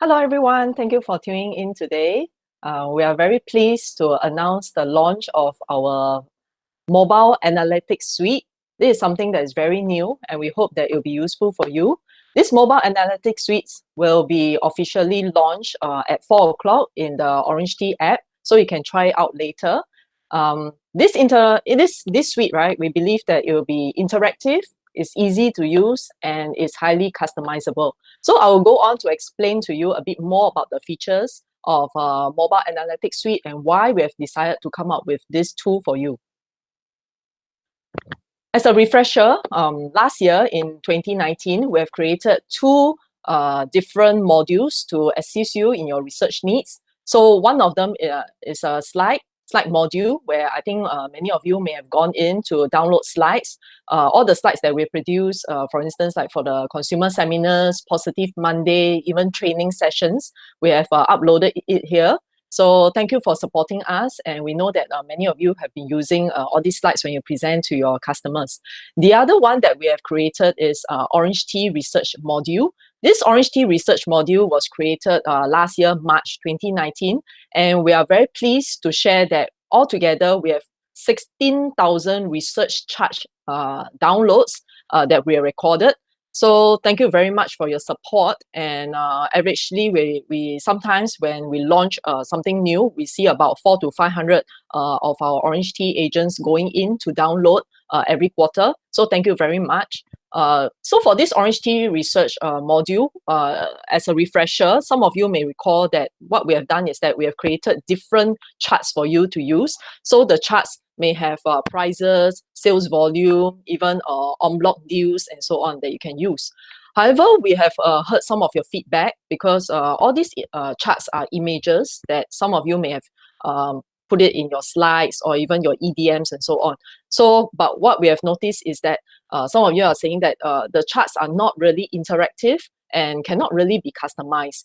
Hello everyone, thank you for tuning in today. We are very pleased to announce the launch of our mobile analytics suite. This is something that is very new and we hope that it will be useful for you. This mobile analytics suite will be officially launched at 4 o'clock in the OrangeTee app, so you can try it out later. This suite, right, we believe that it will be interactive, it's easy to use, and it's highly customizable. So I will go on to explain to you a bit more about the features of mobile analytics suite and why we have decided to come up with this tool for you. As a refresher, last year in 2019, we have created two different modules to assist you in your research needs. So one of them is a slide module where I think many of you may have gone in to download slides. All the slides that we produce, for instance, like for the consumer seminars, Positive Monday, even training sessions, we have uploaded it here. So thank you for supporting us, and we know that many of you have been using all these slides when you present to your customers. The other one that we have created is OrangeTee Research Module. This OrangeTee Research Module was created last year, March 2019, and we are very pleased to share that altogether we have 16,000 research charts downloads that we have recorded. So thank you very much for your support. And averagely, we sometimes when we launch something new, we see about 400 to 500 of our OrangeTee agents going in to download every quarter. So thank you very much. So for this OrangeTee research module, as a refresher, some of you may recall that what we have done is that we have created different charts for you to use. So the charts may have prices, sales volume, even en bloc deals, and so on that you can use. However, we have heard some of your feedback because all these charts are images that some of you may have put it in your slides or even your EDMs and so on. So, but what we have noticed is that some of you are saying that the charts are not really interactive and cannot really be customized.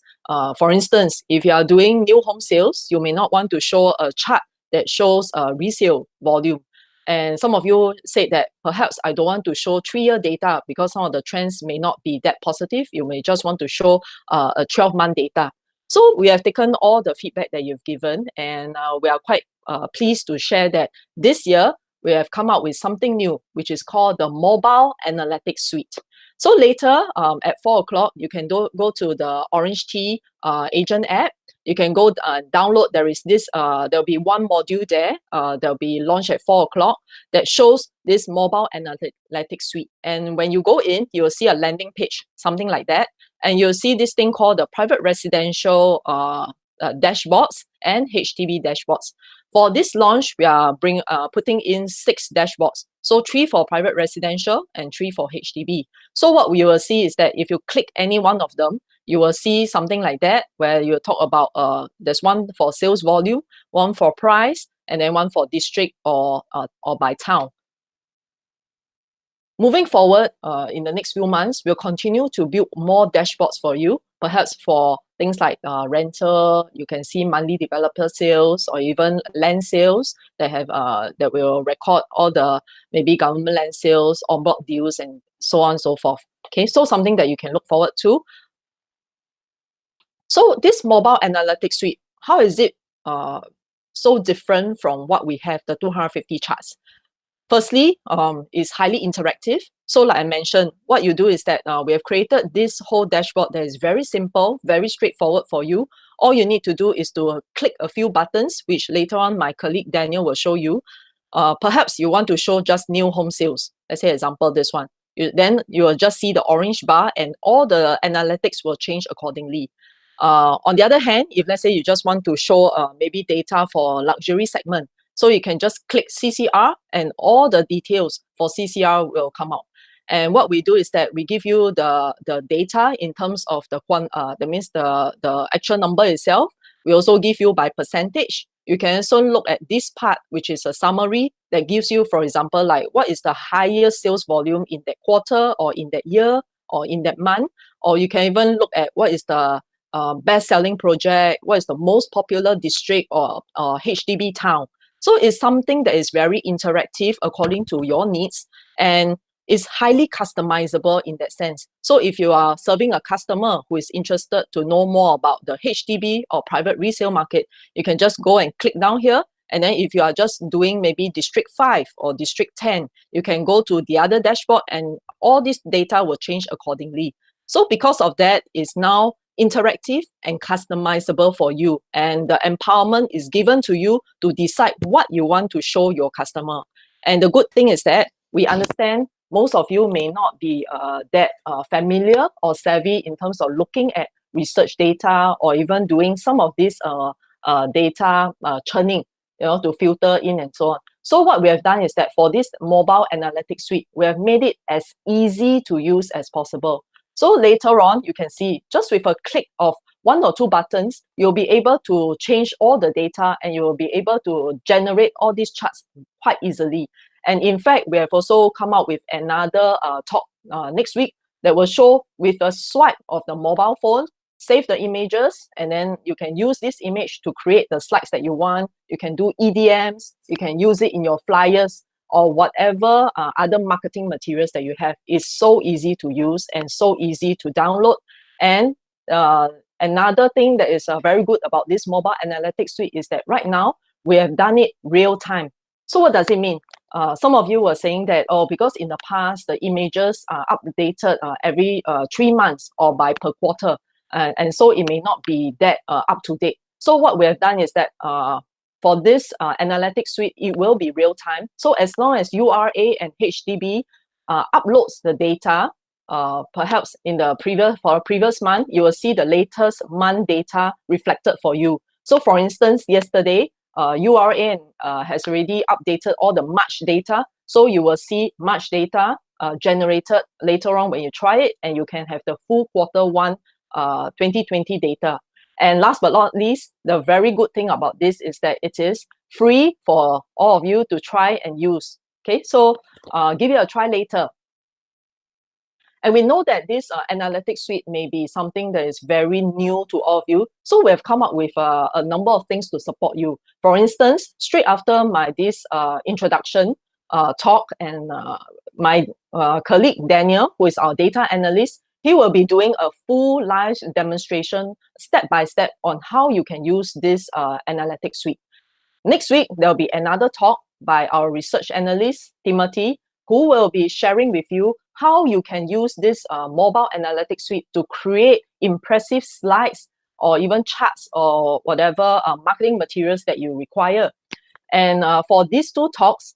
For instance, if you are doing new home sales, you may not want to show a chart that shows resale volume. And some of you said that perhaps I don't want to show 3-year data because some of the trends may not be that positive. You may just want to show a 12-month data. So we have taken all the feedback that you've given, and we are quite pleased to share that this year we have come out with something new, which is called the Mobile Analytics Suite. So later at 4 o'clock, you can go to the OrangeTee agent app. You can go download. There'll be one module there. That'll be launched at 4 o'clock that shows this Mobile Analytics Suite. And when you go in, you'll see a landing page, something like that. And you'll see this thing called the private residential dashboards and HDB dashboards. For this launch, we are putting in 6 dashboards. So 3 for private residential and 3 for HDB. So what we will see is that if you click any one of them, you will see something like that where you talk about there's one for sales volume, one for price, and then one for district or by town. Moving forward, in the next few months, we'll continue to build more dashboards for you, perhaps for things like rental. You can see monthly developer sales or even land sales that have that will record all the maybe government land sales, en bloc deals, and so on and so forth. Okay, so something that you can look forward to. So this mobile analytics suite, how is it so different from what we have, the 250 charts? Firstly, it's highly interactive. So like I mentioned, what you do is that we have created this whole dashboard that is very simple, very straightforward for you. All you need to do is to click a few buttons, which later on my colleague Daniel will show you. Perhaps you want to show just new home sales. Let's say example, this one. Then you will just see the orange bar and all the analytics will change accordingly. On the other hand, if let's say you just want to show maybe data for luxury segment, so you can just click CCR and all the details for CCR will come out. And what we do is that we give you the data in terms of that means the actual number itself. We also give you by percentage. You can also look at this part, which is a summary that gives you, for example, like what is the highest sales volume in that quarter or in that year or in that month. Or you can even look at what is the best-selling project, what is the most popular district or HDB town. So it's something that is very interactive according to your needs. And is highly customizable in that sense. So if you are serving a customer who is interested to know more about the HDB or private resale market, you can just go and click down here. And then if you are just doing maybe District 5 or District 10, you can go to the other dashboard and all this data will change accordingly. So because of that, it's now interactive and customizable for you. And the empowerment is given to you to decide what you want to show your customer. And the good thing is that we understand most of you may not be that familiar or savvy in terms of looking at research data or even doing some of this data churning, to filter in and so on. So what we have done is that for this mobile analytics suite, we have made it as easy to use as possible. So later on, you can see just with a click of 1 or 2 buttons, you'll be able to change all the data and you will be able to generate all these charts quite easily. And in fact, we have also come out with another talk next week that will show with a swipe of the mobile phone, save the images, and then you can use this image to create the slides that you want. You can do EDMs, you can use it in your flyers or whatever other marketing materials that you have. Is so easy to use and so easy to download. And another thing that is very good about this mobile analytics suite is that right now we have done it real time. So what does it mean? Some of you were saying that, because in the past the images are updated every 3 months or per quarter, and so it may not be that up to date. So what we have done is that for this analytics suite, it will be real time. So as long as URA and HDB uploads the data, perhaps for a previous month, you will see the latest month data reflected for you. So for instance, yesterday, URA has already updated all the March data. So you will see March data generated later on when you try it, and you can have the full Q1 2020 data. And last but not least, the very good thing about this is that it is free for all of you to try and use. Okay, so give it a try later. And we know that this analytics suite may be something that is very new to all of you. So we have come up with a number of things to support you. For instance, straight after this introduction talk, and my colleague Daniel, who is our data analyst, he will be doing a full live demonstration step-by-step on how you can use this analytics suite. Next week, there'll be another talk by our research analyst, Timothy, who will be sharing with you how you can use this mobile analytics suite to create impressive slides or even charts or whatever marketing materials that you require. And for these 2 talks,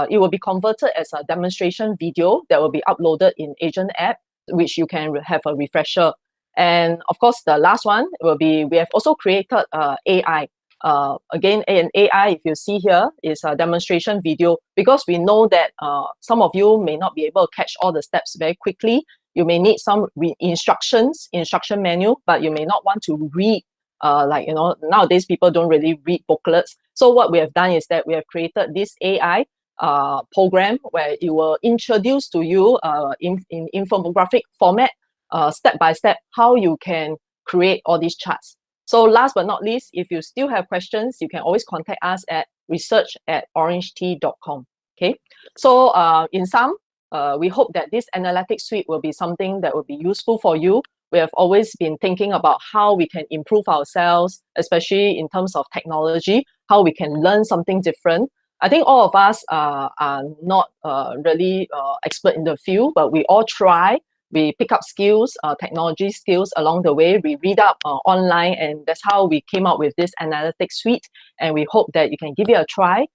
it will be converted as a demonstration video that will be uploaded in Agent app, which you can have a refresher. And of course, the last one will be, we have also created AI. Again, an AI, if you see here, is a demonstration video, because we know that some of you may not be able to catch all the steps very quickly. You may need some instruction manual, but you may not want to read, nowadays people don't really read booklets. So what we have done is that we have created this AI program where it will introduce to you in infographic format, step by step, how you can create all these charts. So last but not least, if you still have questions, you can always contact us at research@orangetee.com. Okay, so in sum, we hope that this analytics suite will be something that will be useful for you. We have always been thinking about how we can improve ourselves, especially in terms of technology, how we can learn something different. I think all of us are not really expert in the field, but we all try. We pick up skills, technology skills along the way. We read up online, and that's how we came up with this analytics suite. And we hope that you can give it a try.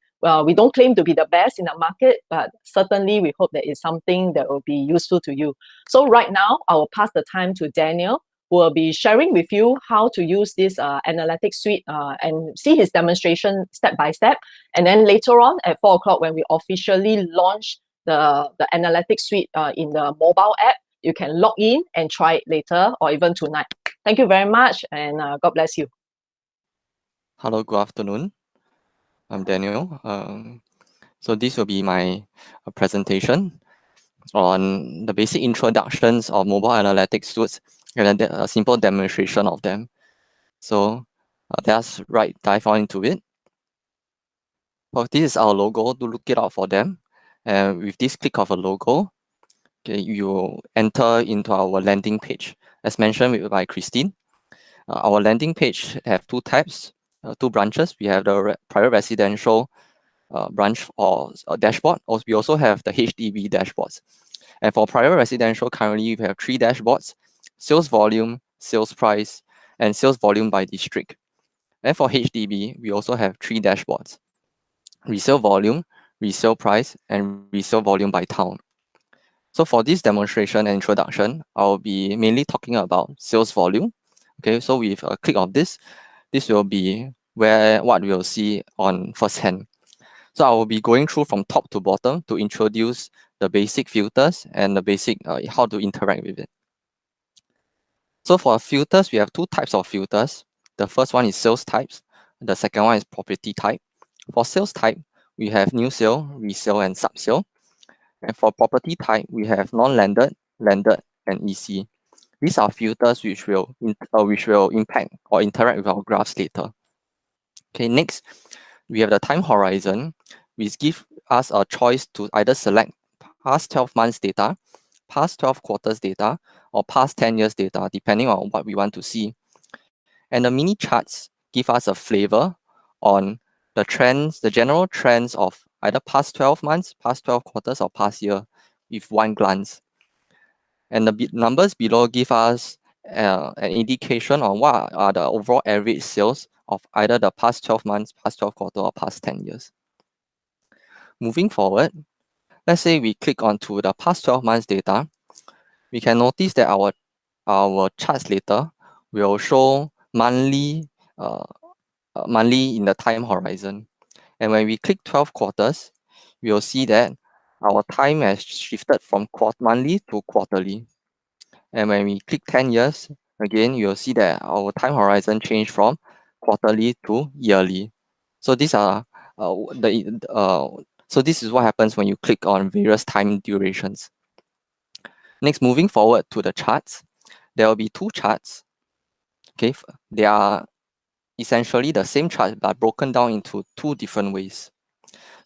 We don't claim to be the best in the market, but certainly we hope that it's something that will be useful to you. So right now, I will pass the time to Daniel, who will be sharing with you how to use this analytics suite and see his demonstration step by step. And then later on at 4 o'clock, when we officially launch the analytics suite in the mobile app, you can log in and try it later or even tonight. Thank you very much, and God bless you. Hello, good afternoon. I'm Daniel. So this will be my presentation on the basic introductions of mobile analytics suites and a simple demonstration of them. So let's dive on into it. Well, this is our logo. To look it out for them. With this click of a logo, Okay, you enter into our landing page. As mentioned by Christine, our landing page have two types, two branches. We have the private residential branch or dashboard. We also have the HDB dashboards. And for private residential, currently we have three dashboards: sales volume, sales price, and sales volume by district. And for HDB, we also have three dashboards: resale volume, resale price, and resale volume by town. So for this demonstration and introduction, I'll be mainly talking about sales volume. Okay, so with a click of this will be what we'll see on first hand. So I will be going through from top to bottom to introduce the basic filters and the basic how to interact with it. So for filters, we have two types of filters. The first one is sales types. The second one is property type. For sales type, we have new sale, resale, and sub-sale. And for property type, we have non-landed, landed, and EC. These are filters which will impact or interact with our graphs later. Okay, next, we have the time horizon, which gives us a choice to either select past 12 months data, past 12 quarters data, or past 10 years data, depending on what we want to see. And the mini charts give us a flavor on the trends, the general trends of either past 12 months, past 12 quarters, or past year with one glance. And the numbers below give us an indication on what are the overall average sales of either the past 12 months, past 12 quarter, or past 10 years. Moving forward, let's say we click onto the past 12 months data, we can notice that our charts later will show monthly in the time horizon. And when we click 12 quarters, we'll see that our time has shifted from monthly to quarterly. And when we click 10 years, again, you'll see that our time horizon changed from quarterly to yearly. So these are so this is what happens when you click on various time durations. Next, moving forward to the charts, there will be two charts. Okay, they are essentially the same chart but broken down into two different ways.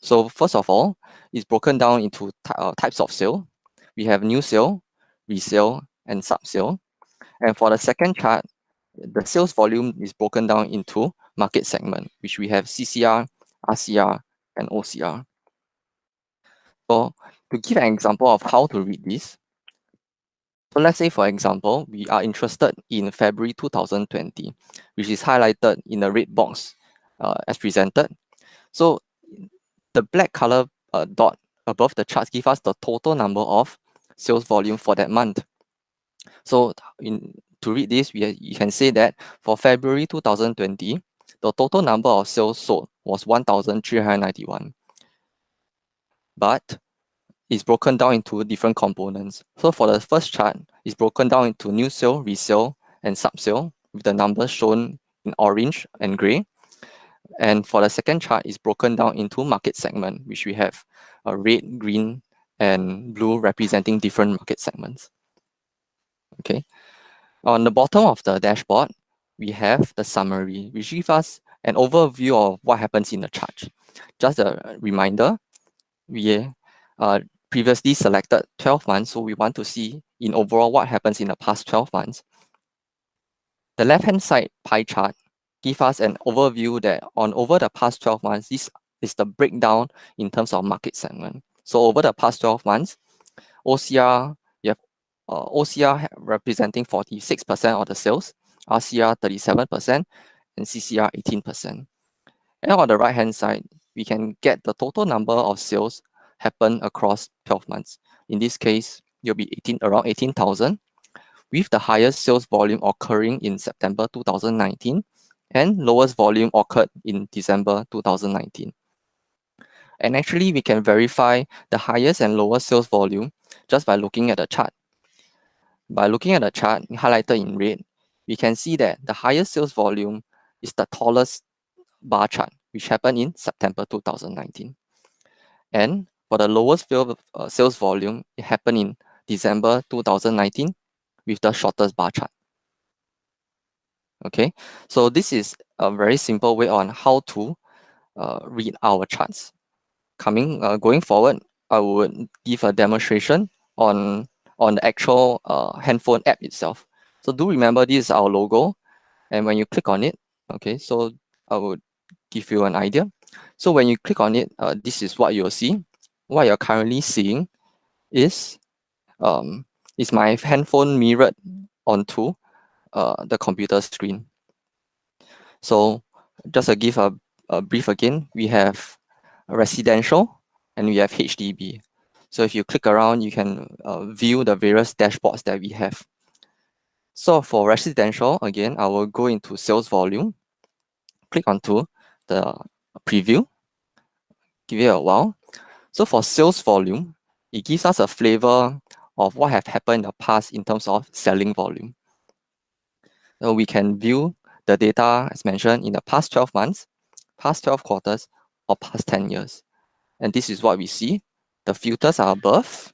So first of all, it's broken down into types of sale. We have new sale, resale, and sub-sale. And for the second chart, the sales volume is broken down into market segment, which we have CCR, RCR, and OCR. So to give an example of how to read this, so let's say, for example, we are interested in February 2020, which is highlighted in the red box as presented. So the black color dot above the charts give us the total number of sales volume for that month. So to read this, you can say that for February 2020, the total number of sales sold was 1,391. But it's broken down into different components. So for the first chart, it's broken down into new sale, resale, and sub-sale, with the numbers shown in orange and gray. And for the second chart, it's broken down into market segment, which we have red, green, and blue representing different market segments. Okay. On the bottom of the dashboard, we have the summary, which gives us an overview of what happens in the chart. Just a reminder, we previously selected 12 months, so we want to see in overall what happens in the past 12 months. The left-hand side pie chart gives us an overview that over the past 12 months, this is the breakdown in terms of market segment. So over the past 12 months, OCR, you have OCR representing 46% of the sales, RCR 37%, and CCR 18%. And on the right-hand side, we can get the total number of sales happen across 12 months. In this case, it'll be around 18,000, with the highest sales volume occurring in September 2019 and lowest volume occurred in December 2019. And actually, we can verify the highest and lowest sales volume just by looking at the chart. By looking at the chart highlighted in red, we can see that the highest sales volume is the tallest bar chart, which happened in September 2019. And for the lowest sales volume, it happened in December 2019 with the shortest bar chart. Okay, so this is a very simple way on how to read our charts. Going forward, I would give a demonstration on the actual handphone app itself. So do remember this is our logo, and when you click on it, okay, so I would give you an idea. So when you click on it, this is what you'll see. What you're currently seeing is my handphone mirrored onto the computer screen. So just to give a brief again, we have residential and we have HDB. So if you click around, you can view the various dashboards that we have. So for residential, again, I will go into sales volume, click onto the preview, give it a while. So for sales volume, it gives us a flavor of what have happened in the past in terms of selling volume. So we can view the data as mentioned in the past 12 months, past 12 quarters, or past 10 years. And this is what we see. The filters are above,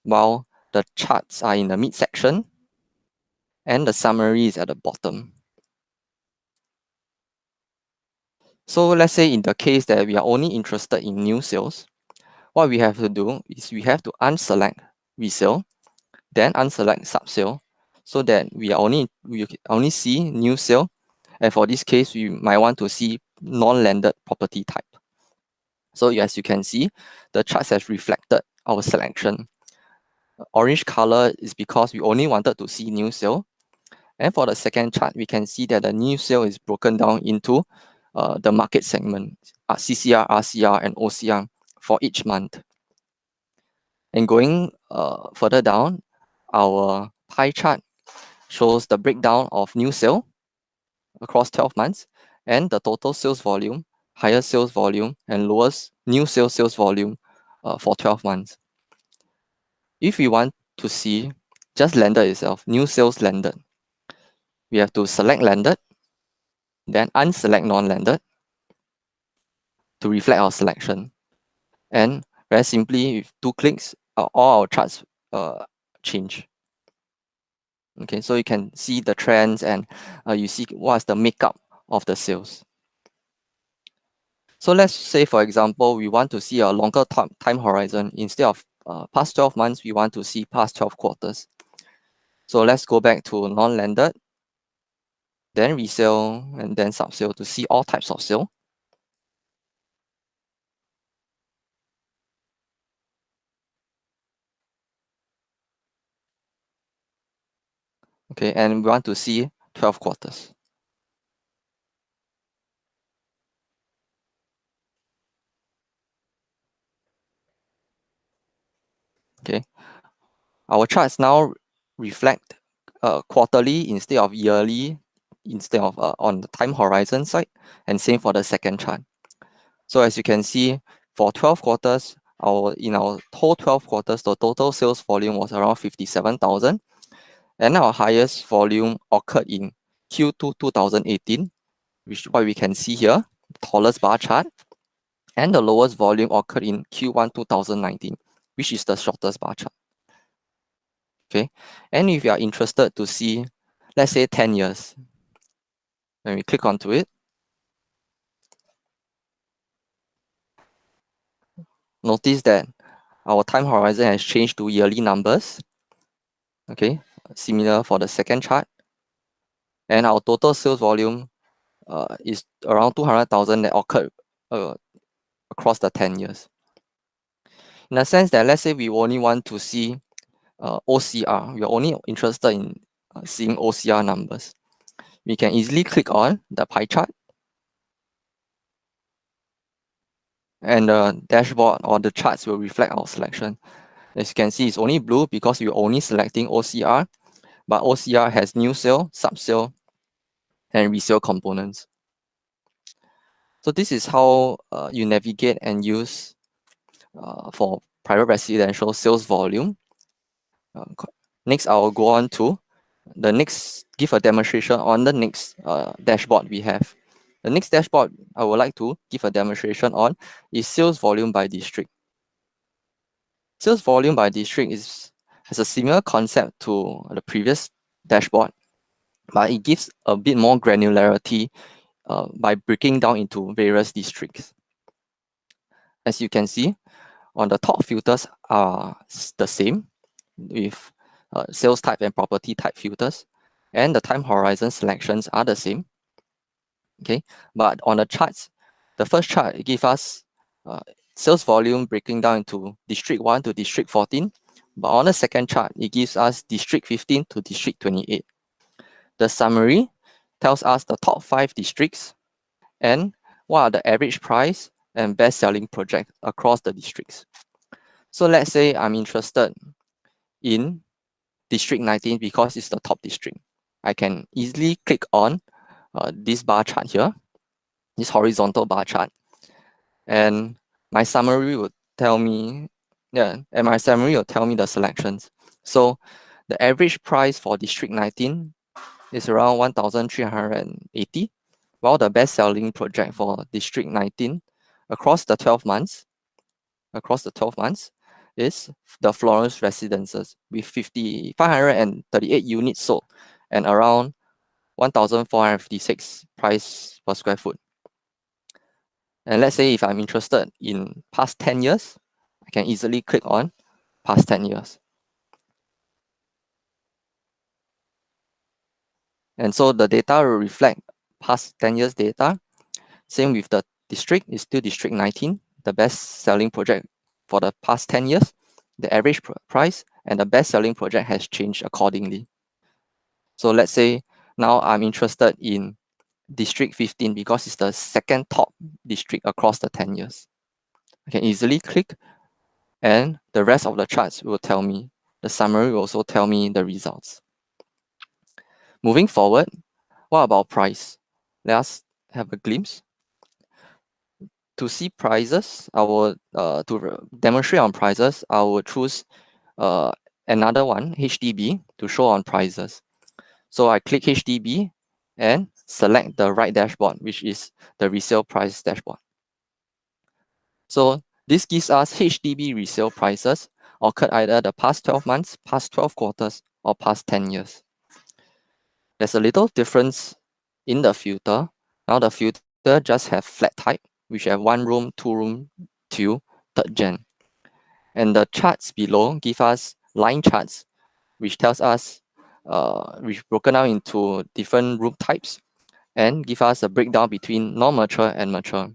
while the charts are in the midsection, and the summary is at the bottom. So let's say in the case that we are only interested in new sales, what we have to do is we have to unselect resale, then unselect subsale, so that we only see new sale. And for this case, we might want to see non-landed property type. So as you can see, the charts has reflected our selection. Orange color is because we only wanted to see new sale. And for the second chart, we can see that the new sale is broken down into the market segment, CCR, RCR, and OCR for each month. And going further down, our pie chart shows the breakdown of new sale across 12 months and the total sales volume, higher sales volume, and lowest new sales volume for 12 months. If we want to see just landed itself, new sales landed, we have to select landed, then unselect non-landed to reflect our selection. And very simply, with 2 clicks, all our charts change. Okay, so you can see the trends and you see what's the makeup of the sales. So let's say, for example, we want to see a longer time horizon. Instead of past 12 months, we want to see past 12 quarters. So let's go back to non-landed, then resale, and then subsale to see all types of sale. Okay, and we want to see 12 quarters. Okay, our charts now reflect quarterly instead of yearly, instead of on the time horizon side, and same for the second chart. So as you can see, for 12 quarters, in our whole 12 quarters, the total sales volume was around 57,000, and our highest volume occurred in Q2 2018, which what we can see here, tallest bar chart, and the lowest volume occurred in Q1 2019, which is the shortest bar chart. Okay, and if you are interested to see, let's say 10 years, when we click onto it, notice that our time horizon has changed to yearly numbers. Okay, similar for the second chart. And our total sales volume is around 200,000 that occurred across the 10 years. In a sense that, let's say we only want to see OCR, we are only interested in seeing OCR numbers. We can easily click on the pie chart, and the dashboard or the charts will reflect our selection. As you can see, it's only blue because we're only selecting OCR, but OCR has new sale, subsale, and resale components. So this is how you navigate and use for private residential sales volume. Next, I will go on to give a demonstration on the next dashboard we have. The next dashboard I would like to give a demonstration on is sales volume by district. Sales volume by district has a similar concept to the previous dashboard, but it gives a bit more granularity by breaking down into various districts. As you can see, on the top filters are the same with sales type and property type filters, and the time horizon selections are the same. Okay, but on the charts, the first chart gives us sales volume breaking down into District 1 to District 14, but on the second chart, it gives us District 15 to District 28. The summary tells us the top 5 districts and what are the average price and best selling projects across the districts. So let's say I'm interested in District 19 because it's the top district. I can easily click on this bar chart here, this horizontal bar chart, and my summary will tell me, the selections. So the average price for District 19 is around 1,380, while the best selling project for District 19 across the 12 months is the Florence Residences with 538 units sold and around 1,456 price per square foot. And let's say if I'm interested in past 10 years, I can easily click on past 10 years. And so the data will reflect past 10 years data. Same with the district, is still District 19, the best selling project for the past 10 years. The average price and the best selling project has changed accordingly. So let's say now I'm interested in District 15 because it's the second top district across the 10 years. I can easily click and the rest of the charts will tell me. The summary will also tell me the results. Moving forward, what about price? Let us have a glimpse. To see prices, I will to demonstrate on prices, I will choose another one, HDB, to show on prices. So I click HDB and select the right dashboard, which is the resale price dashboard. So this gives us HDB resale prices occurred either the past 12 months, past 12 quarters, or past 10 years. There's a little difference in the filter. Now the filter just have flat type, which have 1 room, 2 room, till 3rd gen. And the charts below give us line charts, which tells us, which broken down into different room types and give us a breakdown between non-mature and mature.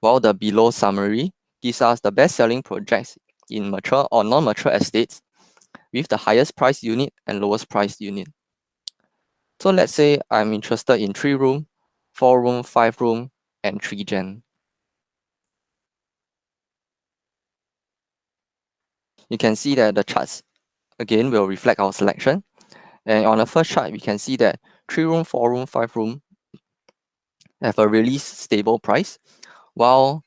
While the below summary gives us the best-selling projects in mature or non-mature estates with the highest price unit and lowest price unit. So let's say I'm interested in 3 room, 4 room, 5 room, and 3 gen. You can see that the charts again will reflect our selection. And on the first chart, we can see that 3 room, 4 room, 5 room have a really stable price, while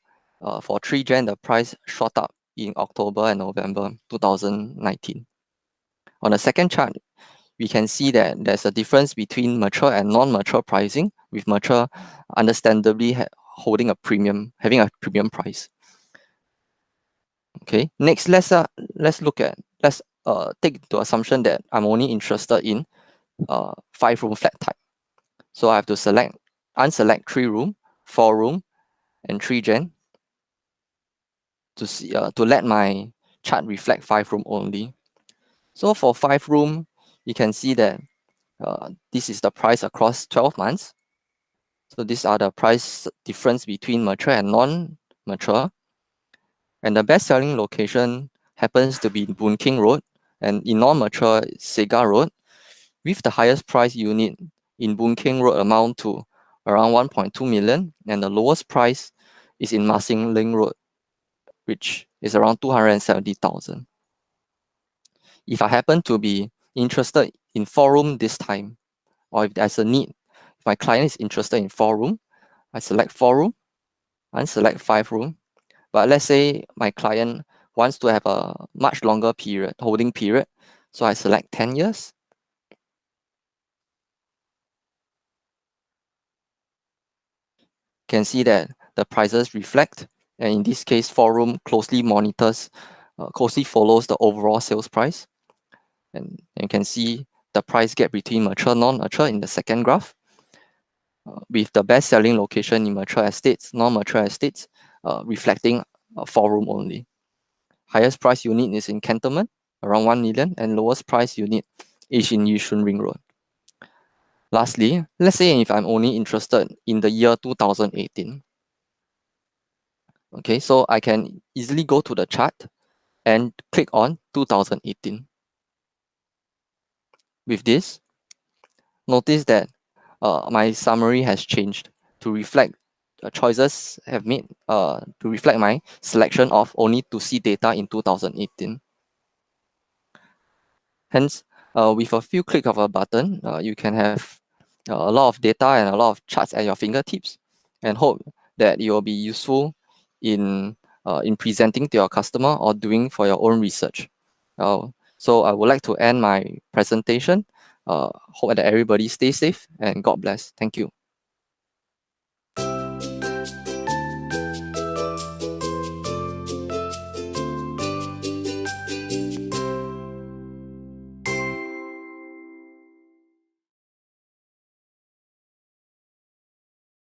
for 3 gen, the price shot up in October and November 2019. On the second chart, we can see that there's a difference between mature and non-mature pricing, with mature understandably having a premium price. Okay, next let's take the assumption that I'm only interested in 5 room flat type. So I have to unselect 3 room, 4 room, and 3 gen to see to let my chart reflect 5 room only. So for 5 room, you can see that this is the price across 12 months. So these are the price difference between mature and non-mature. And the best selling location happens to be in Boon King Road, and in non-mature Sega Road, with the highest price unit in Boon King Road amount to around 1.2 million, and the lowest price is in Ma Sing Ling Road, which is around 270,000. If I happen to be interested in 4 room this time, or if there's a need, if my client is interested in 4 room, I select 4 room, unselect 5 room. But let's say my client wants to have a much longer holding period, so I select 10 years. Can see that the prices reflect, and in this case, 4 room closely follows the overall sales price. And you can see the price gap between mature and non-mature in the second graph, with the best selling location in mature estates, non-mature estates reflecting 4-room only. Highest price unit is in Cantonment, around 1 million, and lowest price unit is in Yishun Ring Road. Lastly, let's say if I'm only interested in the year 2018. Okay, so I can easily go to the chart and click on 2018. With this, notice that my summary has changed to reflect choices have made to reflect my selection of only to see data in 2018. Hence, with a few click of a button, you can have a lot of data and a lot of charts at your fingertips, and hope that it will be useful in presenting to your customer or doing for your own research. So I would like to end my presentation. Hope that everybody stay safe and God bless. Thank you.